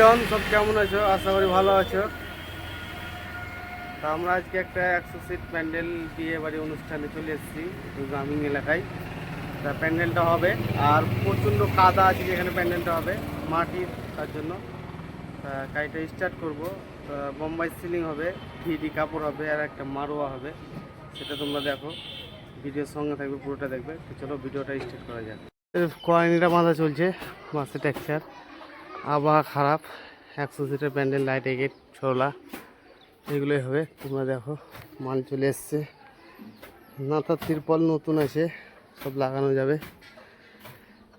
Everyone, সব কেমন আছো? আশা করি ভালো আছো। তা আমরা আজকে একটা 100 সিট প্যান্ডেল বিয়ে বাড়ি অনুষ্ঠানে চলে এসেছি গ্রামীণ এলাকায়। তা প্যান্ডেলটা হবে আর প্রচণ্ড কাদা আছে যেখানে প্যান্ডেলটা হবে মাটির, তার জন্য কাজটা স্টার্ট করব। বোম্বাই সিলিং হবে, 3D কাপড় হবে আর একটা মারোয়া হবে, সেটা তোমরা দেখো, ভিডিওর সঙ্গে থাকবে, পুরোটা দেখবে। তো চলো ভিডিওটা স্টার্ট করা যাক। কয়েনিটা বাঁধা চলছে, মাসে টেক্সচার, আবহাওয়া খারাপ, 100 সিটের প্যান্ডেল, লাইট গেট, ছোলা, এগুলোই হবে। তোমরা দেখো মাল চলে এসছে, নাতার তিরপল নতুন আছে, সব লাগানো যাবে।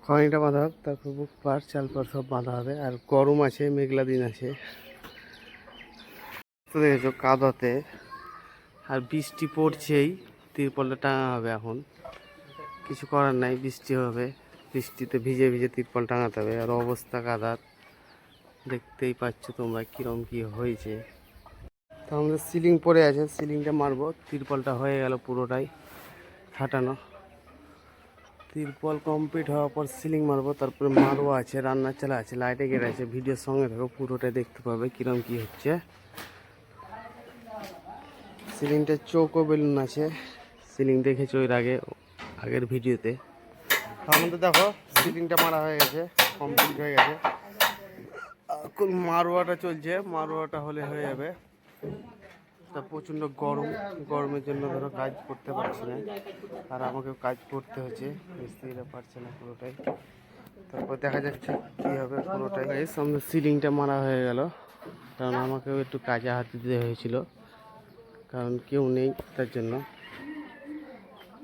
খয়নিটা বাঁধা হোক, তারপর বুক পার চাল পার সব বাঁধা হবে। আর গরম আছে, মেঘলা দিন আছে, তো দেখেছো কাদাতে, আর বৃষ্টি পড়ছেই, তিরপলটা টাঙা হবে। এখন কিছু করার নাই, বৃষ্টি হবে, বৃষ্টিতে ভিজে ভিজে তিরপল টাঙাতে হবে। আর অবস্থা কাদার, দেখতেই পাচ্ছ তোমরা কিরম কি হয়েছে। তো আমাদের সিলিং পড়ে আছে, সিলিংটা মারবো, তিরপলটা হয়ে গেল পুরোটাই খাটানো। তিরপল কমপ্লিট হওয়ার পর সিলিং মারবো, তারপরে মারবো আছে, রান্নার চালা আছে, লাইটে গেট আছে। ভিডিওর সঙ্গে থাকো, পুরোটাই দেখতে পাবে কিরম কি হচ্ছে। সিলিংটা চৌকো বেলুন আছে, সিলিং দেখেছো এর আগের ভিডিওতে। আমাদের দেখো সিলিংটা মারা হয়ে গেছে, কমপ্লিট হয়ে গেছে। এখন মারোয়াটা চলছে, মারোয়াটা হলে হয়ে যাবে। তা প্রচণ্ড গরম, গরমের জন্য ধরো কাজ করতে পারছি না, আর আমাকেও কাজ করতে হচ্ছে, মিস্ত্রিরা পারছে না পুরোটাই। তারপর দেখা যাচ্ছে কী হবে পুরোটাই। সামনে সিলিংটা মারা হয়ে গেল, কারণ আমাকেও একটু কাজে হাত দিতে হয়েছিল, কারণ কেউ নেই তার জন্য।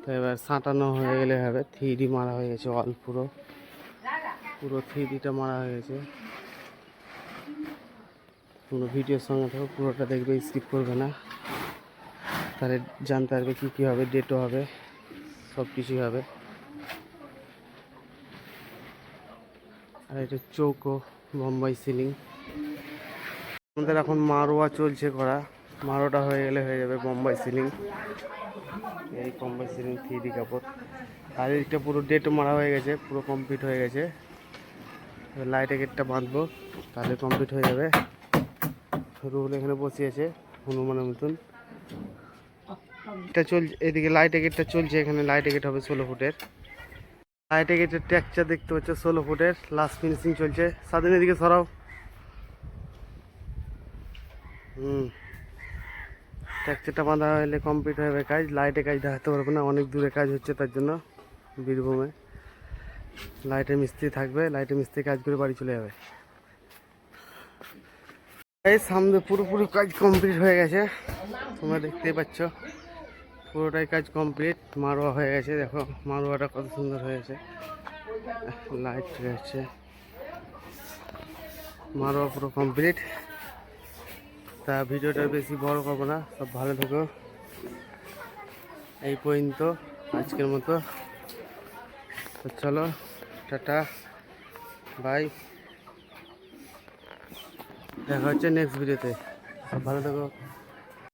তো এবার সাঁটানো হয়ে গেলে হবে। 3D মারা হয়ে গেছে, অল পুরো 3Dটা মারা হয়ে গেছে। পুরো ভিডিওর সঙ্গে থাকো, পুরোটা দেখবে, স্কিপ করবে না, তাহলে জানতে পারবে কী কী হবে, ডেটও হবে, সব কিছুই হবে। আর এটা চৌকো বোম্বাই সিলিং। আমাদের এখন মারোয়া চলছে করা, মারোটা হয়ে গেলে হয়ে যাবে বোম্বাই সিলিং। এই বোম্বাই সিলিং 3D কাপড়। আর এইটা পুরো ডেটও মারা হয়ে গেছে, পুরো কমপ্লিট হয়ে গেছে। লাইটের গেটটা বাঁধবো, তাহলে কমপ্লিট হয়ে যাবে। রুল এখানে বসে আছে হনুমানের মতন। এটা চলছে এদিকে, লাইটের গেটটা চলছে, এখানে লাইটের গেট হবে 16 ফুটের। লাইটের গেটের টেক্সচার দেখতে পাচ্ছ 16 ফুটের, লাস্ট ফিনিশিং চলছে। স্বাধীন এদিকে সরাও। টেক্সচারটা বাঁধা হলে কমপ্লিট হয়ে যাবে কাজ। লাইটে কাজ দেখাতে পারবো না, অনেক দূরে কাজ হচ্ছে, তার জন্য বীরভূমে লাইটের মিস্ত্রি থাকবে, লাইটের মিস্ত্রি কাজ করে বাড়ি চলে যাবে। এই সামনে পুরোপুরি কাজ কমপ্লিট হয়ে গেছে, তোমরা দেখতেই পাচ্ছ পুরোটাই কাজ কমপ্লিট। মারোয়া হয়ে গেছে, দেখো মারোয়াটা কত সুন্দর হয়েছে, লাইট রয়েছে, মারোয়া পুরো কমপ্লিট। তা ভিডিওটা বেশি বড় করবো না, সব ভালো থেকো। এই পর্যন্ত আজকের মতো, তো চলো টাটা বাই, দেখা হচ্ছে নেক্সট ভিডিওতে, সব ভালো থেকো।